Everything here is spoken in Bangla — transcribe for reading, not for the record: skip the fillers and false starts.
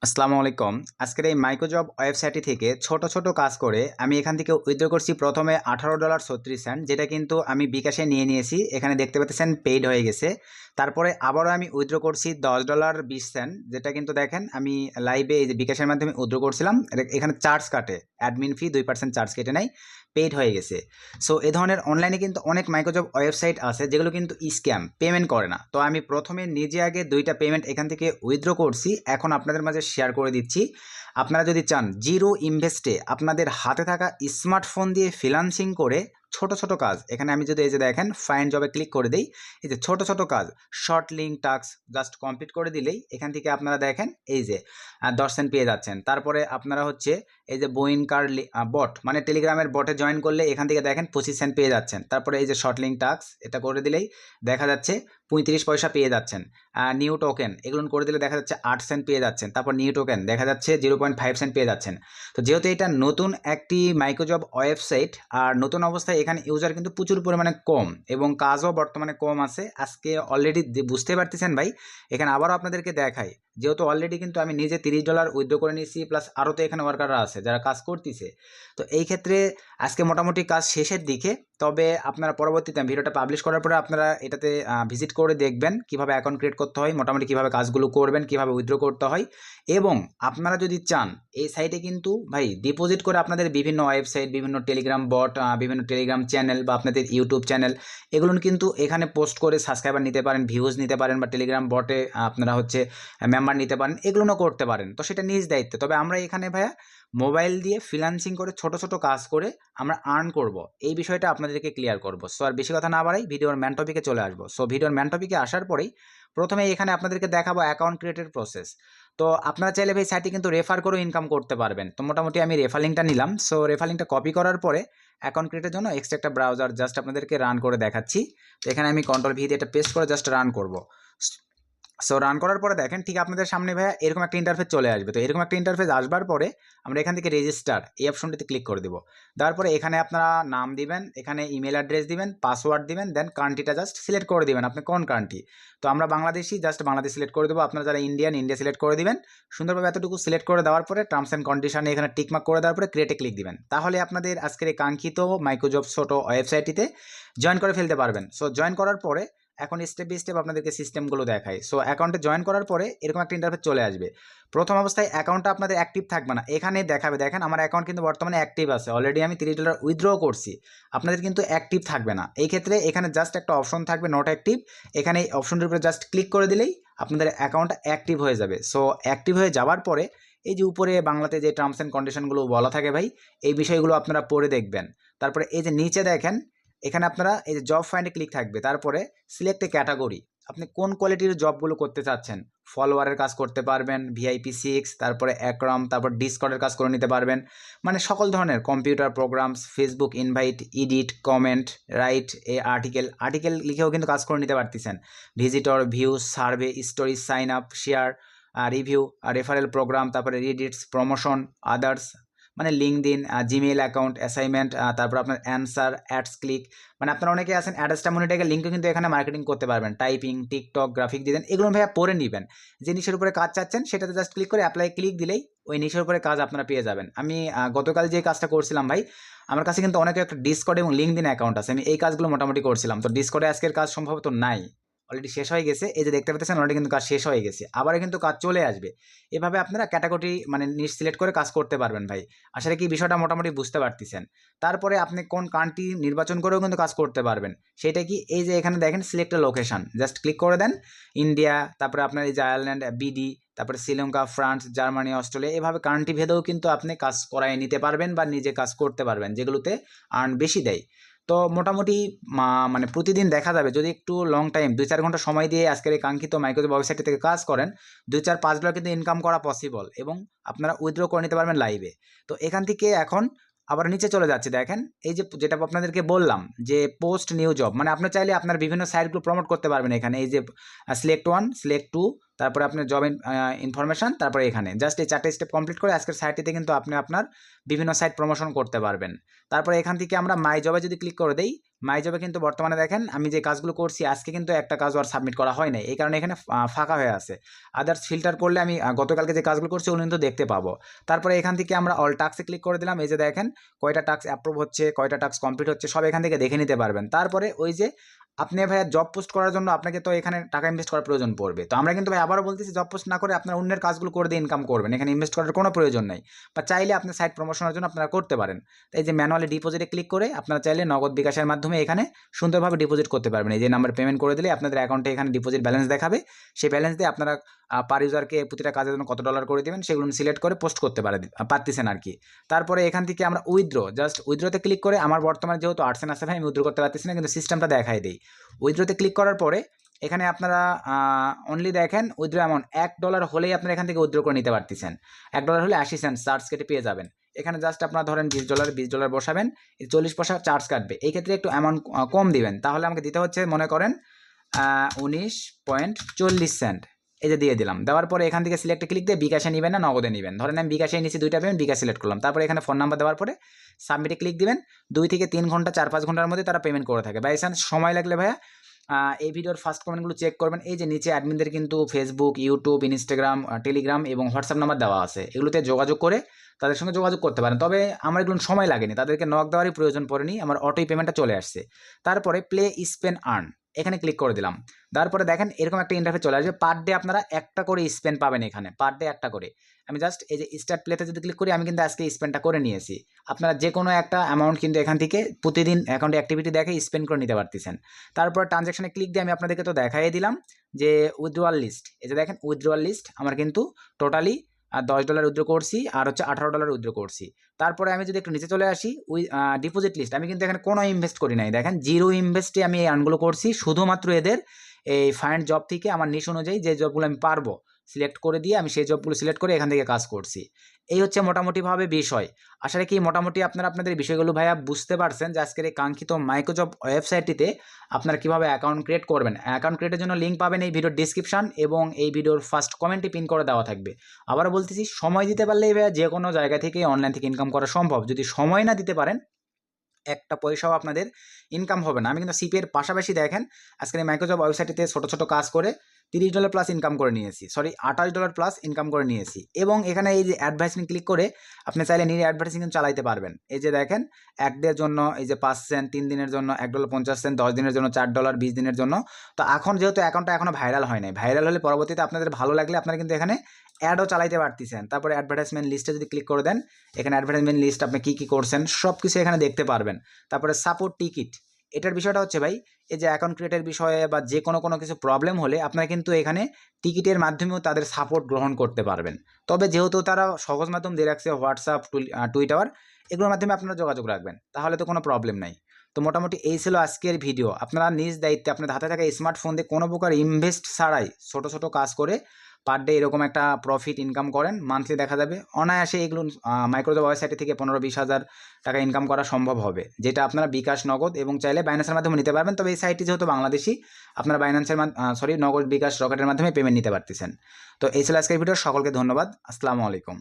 আসসালামু আলাইকুম। আজকের এই মাইক্রোজব ওয়েবসাইটটি থেকে ছোট, ছোট কাজ করে আমি এখান থেকে উইথড্র করছি প্রথমে $18.36, যেটা কিন্তু আমি বিকাশে নিয়ে নিয়েছি। এখানে দেখতে পাচ্ছেন পেইড হয়ে গেছে। তারপরে আবারও আমি উইথড্র করছি $10.20, যেটা কিন্তু দেখেন আমি লাইভে এই যে বিকাশের মাধ্যমে উইথড্র করছিলাম। এখানে চার্জ কাটে, অ্যাডমিন ফি 2% চার্জ কেটে নেয়, পেইড হয়ে গেছে। সো এ ধরনের অনলাইনে কিন্তু অনেক মাইক্রোজব ওয়েবসাইট আছে যেগুলো কিন্তু স্ক্যাম, পেমেন্ট করে না। তো আমি প্রথমে নিজে আগে 2টা পেমেন্ট এখান থেকে উইথড্র করছি, এখন আপনাদের মাঝে শেয়ার করে দিচ্ছি। আপনারা যদি চান জিরো ইনভেস্টে আপনাদের হাতে থাকা স্মার্টফোন দিয়ে ফ্রিল্যান্সিং করে ছোট ছোট কাজ, এখানে আমি যদি এই যে দেখেন ফাইন্ড জবে ক্লিক করে দিই, এই যে ছোট ছোট কাজ short link task just complete করে দিলেই এখান থেকে আপনারা দেখেন এই যে 10 সেন্ট পেয়ে যাচ্ছেন। তারপরে আপনারা হচ্ছে এই যে বোইন কার বট মানে টেলিগ্রামের বটে জয়েন করলে এখান থেকে দেখেন 25 সেন্ট পেয়ে যাচ্ছেন। তারপরে এই যে শর্ট লিঙ্ক টাস্ক এটা করে দিলেই দেখা যাচ্ছে 35 পয়সা পেয়ে যাচ্ছেন। নিউ টোকেন এগুলো করে দিলে দেখা যাচ্ছে 8 সেন্ট পেয়ে যাচ্ছেন। তারপর নিউ টোকেন দেখা যাচ্ছে 0.5 সেন্ট পেয়ে যাচ্ছেন। তো যেহেতু এটা নতুন একটি মাইক্রোজব ওয়েবসাইট আর নতুন অবস্থায় এখানে ইউজার কিন্তু প্রচুর পরিমাণে কম এবং কাজও বর্তমানে কম আছে। আজকে অলরেডি বুঝতে পারতেছেন ভাই, এখানে আবারও আপনাদেরকে দেখাই, যেহেতু অলরেডি কিন্তু আমি নিজে $30 উইথড্র করে নিয়েছি, প্লাস আরও তো এখানে ওয়ার্কাররা আছে যারা কাজ করতেছে। তো এই ক্ষেত্রে আজকে মোটামুটি কাজ শেষের দিকে। তবে আপনারা পরবর্তীতে ভিডিওটা পাবলিশ করার পরে আপনারা এটাতে ভিজিট করে দেখবেন কিভাবে অ্যাকাউন্ট ক্রিয়েট করতে হয়, মোটামুটি কিভাবে কাজগুলো করবেন, কিভাবে উইথড্র করতে হয়। এবং আপনারা যদি চান এই সাইটে কিন্তু ভাই ডিপোজিট করে আপনাদের বিভিন্ন ওয়েবসাইট, বিভিন্ন টেলিগ্রাম বট, বিভিন্ন টেলিগ্রাম চ্যানেল বা আপনাদের ইউটিউব চ্যানেল এগুলো কিন্তু এখানে পোস্ট করে সাবস্ক্রাইবার নিতে পারেন, ভিউজ নিতে পারেন, বা টেলিগ্রাম বটে আপনারা হচ্ছে মেম্বার নিতে পারেন, এগুলোও করতে পারেন। তো সেটা নিজ দায়িত্বে। তবে আমরা এখানে ভাইয়া মোবাইল দিয়ে ফ্রিল্যান্সিং করে ছোট ছোট কাজ করে আমরা আর্ন করব, এই বিষয়টা আপনাদেরকে ক্লিয়ার করব। সো আর বেশি কথা না বাড়াই ভিডিওর ম্যান টপিকে চলে আসবো। সো ভিডিওর ম্যান টপিকে আসার পরেই প্রথমে এখানে আপনাদেরকে দেখাবো অ্যাকাউন্ট ক্রিয়েটের প্রসেস। তো আপনারা চাইলে ভাই সাইটে কিন্তু রেফার করেও ইনকাম করতে পারবেন। তো মোটামুটি আমি রেফার লিঙ্কটা নিলাম। সো রেফার লিঙ্কটা কপি করার পরে অ্যাকাউন্ট ক্রিয়েটের জন্য এক্সট্রা একটা ব্রাউজার জাস্ট আপনাদেরকে রান করে দেখাচ্ছি। তো এখানে আমি কন্ট্রোল ভি দিয়ে এটা পেস্ট করে জাস্ট রান করব। সো রান করার পরে দেখেন ঠিক আপনাদের সামনে ভাইয়া এরকম একটা ইন্টারফেস চলে আসবে। তো এরকম একটা ইন্টারফেস আসবার পরে আমরা এখান থেকে রেজিস্টার এই অপশনটিতে ক্লিক করে দেবো। দেওয়ার পরে এখানে আপনারা নাম দিবেন, এখানে ইমেল অ্যাড্রেস দিবেন, পাসওয়ার্ড দিবেন, দেন কান্ট্রিটা জাস্ট সিলেক্ট করে দিবেন আপনি কোন কান্ট্রি। তো আমরা বাংলাদেশি, জাস্ট বাংলাদেশ সিলেক্ট করে দেবো। আপনারা যারা ইন্ডিয়ান, ইন্ডিয়া সিলেক্ট করে দিবেন। সুন্দরভাবে এতটুকু সিলেক্ট করে দেওয়ার পরে টার্মস অ্যান্ড কন্ডিশনে এখানে টিকমার্ক করে দেওয়ার পরে ক্রিয়েটে ক্লিক দিবেন। তাহলে আপনাদের আজকের এই কাঙ্ক্ষিত মাইক্রোজব ছোট ওয়েবসাইটটিতে জয়েন করে ফেলতে পারবেন। সো জয়েন করার পরে এখন স্টেপ বাই স্টেপ আপনাদেরকে সিস্টেমগুলো দেখায়। সো অ্যাকাউন্টে জয়েন করার পরে এরকম একটা ইন্টারফেস চলে আসবে। প্রথম অবস্থায় অ্যাকাউন্টটা আপনাদের অ্যাক্টিভ থাকবে না, এখানে দেখাবে দেখেন আমার অ্যাকাউন্ট কিন্তু বর্তমানে অ্যাক্টিভ আছে, অলরেডি আমি $30 উইথড্র করছি। আপনাদের কিন্তু অ্যাক্টিভ থাকবে না। এই ক্ষেত্রে এখানে জাস্ট একটা অপশন থাকবে নট অ্যাক্টিভ, এখানে এই অপশনটির উপরে জাস্ট ক্লিক করে দিলেই আপনাদের অ্যাকাউন্টটা অ্যাক্টিভ হয়ে যাবে। সো অ্যাক্টিভ হয়ে যাওয়ার পরে এই যে উপরে বাংলাতে যে টার্মস অ্যান্ড কন্ডিশনগুলো বলা থাকে ভাই, এই বিষয়গুলো আপনারা পড়ে দেখবেন। তারপরে এই যে নিচে দেখেন এখানে আপনারা এই যে জব ফাইন্ডে ক্লিক থাকবে, তারপরে সিলেক্ট এ ক্যাটাগরি, আপনি কোন কোয়ালিটির জবগুলো করতে চাচ্ছেন। ফলোয়ারের কাজ করতে পারবেন, VIP6, তারপরে অ্যাক্রম, তারপর ডিসকর্ডের কাজ করে নিতে পারবেন। মানে সকল ধরনের computer programs, Facebook invite, edit, comment, write, a article লিখেও কিন্তু কাজ করে নিতে পারতেছেন। Visitor, views, survey, story, sign up, share, review, referral program, তারপরে রিডিটস, প্রমোশন, আদার্স, মানে লিঙ্কডিন, জিমেইল অ্যাকাউন্ট, অ্যাসাইনমেন্ট, তারপর আপনার অ্যান্সার, অ্যাডস ক্লিক, মানে আপনারা অনেকে আছেন অ্যাডসটা মনিটাইজের লিঙ্কও কিন্তু এখানে মার্কেটিং করতে পারবেন। টাইপিং, টিকটক, গ্রাফিক ডিজাইন, এগুলো ভাইয়া পড়ে নেবেন। যে নিশের উপরে কাজ চাচ্ছেন সেটাতে জাস্ট ক্লিক করে অ্যাপ্লাই ক্লিক দিলেই ওই নিশের উপরে কাজ আপনারা পেয়ে যাবেন। আমি গতকাল যে কাজটা করছিলাম ভাই, আমার কাছে কিন্তু অনেকে একটা ডিসকর্ড এবং লিঙ্কডিন অ্যাকাউন্ট আছে, আমি এই কাজগুলো মোটামুটি করছিলাম। তো ডিসকর্ডে আজকের কাজ সম্ভবত নাই, অলরেডি শেষ হয়ে গেছে। এই যে দেখতে পাচ্ছেন অলরেডি কিন্তু কাজ শেষ হয়ে গেছে, আবারও কিন্তু কাজ চলে আসবে। এভাবে আপনারা ক্যাটাগরি মানে নিশ সিলেক্ট করে কাজ করতে পারবেন ভাই। আসলে কি বিষয়টা মোটামুটি বুঝতে পারতেছেন। তারপরে আপনি কোন কান্ট্রি নির্বাচন করেও কিন্তু কাজ করতে পারবেন। সেটা কি এই যে এখানে দেখেন সিলেক্ট লোকেশন, জাস্ট ক্লিক করে দেন ইন্ডিয়া, তারপরে আপনার এই যে আয়ারল্যান্ড, BD, তারপরে শ্রীলঙ্কা, ফ্রান্স, জার্মানি, অস্ট্রেলিয়া, এভাবে কান্ট্রি ভেদেও কিন্তু আপনি কাজ করায় নিতে পারবেন বা নিজে কাজ করতে পারবেন যেগুলোতে আর্ন বেশি দেয়। তো মোটামুটি মানে প্রতিদিন দেখা যাবে যদি একটু লং টাইম 2-4 ঘন্টা সময় দিয়ে আজকের এই কাঙ্ক্ষিত মাইক্রোজব ওয়েবসাইট থেকে কাজ করেন, 2-4-5 ডলার কিন্তু ইনকাম করা পসিবল এবং আপনারা উইথড্র করে নিতে পারবেন লাইভে। তো এখান থেকে এখন আবার নিচে চলে যাচ্ছে দেখেন, এই যে যেটা আপনাদেরকে বললাম যে পোস্ট নিউ জব, মানে আপনি চাইলে আপনার বিভিন্ন সাইটগুলো প্রমোট করতে পারবেন। এখানে এই যে সিলেক্ট 1, সিলেক্ট 2, তারপরে আপনার জব ইনফরমেশন, তারপরে এখানে জাস্ট এই 4টে স্টেপ কমপ্লিট করে আজকের সাইটটিতে কিন্তু আপনি আপনার বিভিন্ন সাইট প্রমোশন করতে পারবেন। তারপরে এখান থেকে আমরা মাই জবে যদি ক্লিক করে দেই, মাইজবে কিন্তু বর্তমানে দেখেন আমি যে কাজগুলো করছি আজকে কিন্তু একটা কাজও আর সাবমিট করা হয় নাই, এই কারণে এখানে ফাঁকা হয়ে আছে। আদার্স ফিল্টার করলে আমি গতকালকে যে কাজগুলো করছি ওগুলো কিন্তু দেখতে পাবো। তারপরে এখান থেকে আমরা অল টাস্কে ক্লিক করে দিলাম। এই যে দেখেন কয়টা টাস্ক অ্যাপ্রুভ হচ্ছে, কয়টা টাস্ক কমপ্লিট হচ্ছে, সব এখান থেকে দেখে নিতে পারবেন। তারপরে ওই যে আপনি ভাইয়া জব পোস্ট করার জন্য আপনাকে তো এখানে টাকা ইনভেস্ট করার প্রয়োজন পড়বে। তো আমরা কিন্তু ভাই আবারও বলতেছি জব পোস্ট না করে আপনার অন্যের কাজগুলো করে দিয়ে ইনকাম করবেন, এখানে ইনভেস্ট করার কোনো প্রয়োজন নাই। বা চাইলে আপনি সাইট প্রমোশনের জন্য আপনারা করতে পারেন। এই যে ম্যানুয়ালি ডিপোজিটে ক্লিক করে আপনারা চাইলে নগদ বিকাশের মাধ্যমে এখানে সুন্দরভাবে ডিপোজিট করতে পারবেন। এই যে নাম্বার পেমেন্ট করে দিলে আপনাদের অ্যাকাউন্টে এখানে ডিপোজিট ব্যালেন্স দেখাবে। সেই ব্যালেন্স দিয়ে আপনারা পার ইউজারকে প্রতিটা কাজের জন্য কত ডলার করে দেবেন সেগুলো সিলেক্ট করে পোস্ট করতে পারতেছেন আর কি। তারপরে এখান থেকে আমরা জাস্ট উইথড্রোতে ক্লিক করে, আমার বর্তমানে যেহেতু আর্টসেন আছে ভাই আমি উইথড্রো করতে পারতেছি না, কিন্তু সিস্টেমটা দেখাই দিই। উইথড্রোতে ক্লিক করার পরে এখানে আপনারা অনলি দেখেন উইথড্রো অ্যামাউন্ট $1 হলেই আপনারা এখান থেকে উইথড্রো করে নিতে পারতেছেন। $1 হলে 80 সেন্ট চার্জ কেটে পেয়ে যাবেন। এখানে জাস্ট আপনারা ধরেন $20 বসাবেন, 40 পয়সা চার্জ কাটবে। এই ক্ষেত্রে একটু অ্যামাউন্ট কম দিবেন, তাহলে আমাকে দিতে হচ্ছে মনে করেন 19.40 সেন্ট। এই যে দিয়ে দিলাম। দেওয়ার পরে এখান থেকে সিলেক্টে ক্লিক দিয়ে বিকাশে নেবেন না নগদে নেবেন, ধরেন আমি বিকাশে নিচ্ছি, দুইটা পেমেন্ট বিকাশ সিলেক্ট করলাম। তারপরে এখানে ফোন নাম্বার দেওয়ার পরে সাবমিটে ক্লিক দিবেন। 2 থেকে 3 ঘন্টা 4-5 ঘন্টার মধ্যে তারা পেমেন্ট করে থাকে। বাই চান্স সময় লাগলে ভাইয়া এই ভিডিওর ফার্স্ট কমেন্টগুলো চেক করবেন। এই যে নিচে অ্যাডমিনদের কিন্তু ফেসবুক, ইউটিউব, ইনস্টাগ্রাম, টেলিগ্রাম এবং হোয়াটসঅ্যাপ নাম্বার দেওয়া আছে, এগুলোতে যোগাযোগ করে তাদের সঙ্গে যোগাযোগ করতে পারেন। তবে আমার এগুলো সময় লাগেনি, তাদেরকে নক দেওয়ারই প্রয়োজন পড়েনি, আমার অটোই পেমেন্টটা চলে আসছে। তারপরে প্লে স্পেন আর্ন এখানে ক্লিক করে দিলাম। তারপরে দেখেন এরকম একটা ইন্টারফেস চলে আসবে, পার ডে আপনারা একটা করে স্পেন পাবেন এখানে, পার ডে একটা করে। আমি জাস্ট এই যে স্টার্ট প্লেতে যদি ক্লিক করি, আমি কিন্তু আজকে স্পেনটা করে নিয়েছি। আপনারা যে কোনো একটা অ্যামাউন্ট কিন্তু এখান থেকে প্রতিদিন অ্যাকাউন্টে অ্যাক্টিভিটি দেখে স্পেন্ড করে নিতে পারতেছেন। তারপর ট্রানজ্যাকশনে ক্লিক দিয়ে আমি আপনাদেরকে তো দেখাই দিলাম যে উইথড্রয়াল লিস্ট। এই যে দেখেন উইথড্রয়াল লিস্ট আমার কিন্তু টোটালি $10 উইথড্র করছি আর হচ্ছে $18 উইথড্র করছি। তারপরে আমি যদি একটু নিচে চলে আসি, ডিপোজিট লিস্ট, আমি কিন্তু এখানে কোনো ইনভেস্ট করি নাই। দেখেন জিরো ইনভেস্টে আমি এই আর্নগুলো করছি, শুধুমাত্র এদের এই ফাইন্ড জব থেকে আমার নিশ অনুযায়ী যে জবগুলো আমি পারবো সিলেক্ট করে দিয়ে আমি সেই জবগুলো সিলেক্ট করে এখান থেকে কাজ করছি। এই হচ্ছে মোটামুটিভাবে বিষয়। আশা রাখি মোটামুটি আপনারা আপনাদের বিষয়গুলো ভাইয়া বুঝতে পারছেন যে আজকের এই কাঙ্ক্ষিত মাইক্রোজব ওয়েবসাইটটিতে আপনারা কীভাবে অ্যাকাউন্ট ক্রিয়েট করবেন। অ্যাকাউন্ট ক্রিয়েটের জন্য লিঙ্ক পাবেন এই ভিডিওর ডিসক্রিপশন এবং এই ভিডিওর ফার্স্ট কমেন্টে পিন করে দেওয়া থাকবে। আবারও বলতেছি, সময় দিতে পারলেই ভাইয়া যে কোনো জায়গা থেকে অনলাইন থেকে ইনকাম করা সম্ভব। যদি সময় না দিতে পারেন একটা পয়সাও আপনাদের ইনকাম হবে না। আমি কিন্তু সিপিএর পাশাপাশি দেখেন আজকের এই মাইক্রোজব ওয়েবসাইটটিতে ছোটো ছোটো কাজ করে $30 প্লাস ইনকাম করে নিয়েছি, সরি $28 প্লাস ইনকাম করে নিয়েছি। এবং এখানে এই যে অ্যাডভার্টাইজিং ক্লিক করে আপনি চাইলে নিজে অ্যাডভার্টাইজিং চালাইতে পারবেন। এই যে দেখেন 1 ডের জন্য এই যে 5 সেন্ট, 3 দিনের জন্য $1.50, 10 দিনের জন্য $4, 20 দিনের জন্য। তো এখন যেহেতু অ্যাকাউন্টটা এখনও ভাইরাল হয় নাই, ভাইরাল হলে পরবর্তীতে আপনাদের ভালো লাগলে আপনারা কিন্তু এখানে অ্যাডও চালাইতে পারতেছেন। তারপরে অ্যাডভার্টাইজমেন্ট লিস্টে যদি ক্লিক করে দেন, এখানে অ্যাডভার্টাইজমেন্ট লিস্ট আপনি কী কী করছেন সব কিছু এখানে দেখতে পারবেন। তারপরে সাপোর্ট টিকিট, এটার বিষয়টা হচ্ছে ভাই এই যে অ্যাকাউন্ট ক্রিয়েটের বিষয়ে বা যে কোনো কিছু প্রবলেম হলে আপনারা কিন্তু এখানে টিকিটের মাধ্যমেও তাদের সাপোর্ট গ্রহণ করতে পারবেন। তবে যেহেতু তারা সহজ মাধ্যম দিয়ে রাখছে হোয়াটসঅ্যাপ, টুইটার, এগুলোর মাধ্যমে আপনারা যোগাযোগ রাখবেন, তাহলে তো কোনো প্রবলেম নাই। তো মোটামুটি এই ছিল আজকের ভিডিও। আপনারা নিজ দায়িত্বে আপনাদের হাতে থাকা স্মার্টফোন দিয়ে কোনো প্রকার ইনভেস্ট ছাড়াই ছোটো ছোটো কাজ করে পার ডে এরকম একটা প্রফিট ইনকাম করেন, মান্থলি দেখা যাবে অনায়াসে এগুলো মাইক্রোজব ওয়েবসাইট থেকে 15-20 হাজার টাকা ইনকাম করা সম্ভব হবে, যেটা আপনারা বিকাশ, নগদ এবং চাইলে বাইন্যান্সের মাধ্যমে নিতে পারবেন। তবে এই সাইটটি যেহেতু বাংলাদেশি, আপনারা বাইন্যান্সের নগদ, বিকাশ, রকেটের মাধ্যমে পেমেন্ট নিতে পারতেছেন। তো এই ছিল আজকের ভিডিও। সকলকে ধন্যবাদ। আসসালামু আলাইকুম।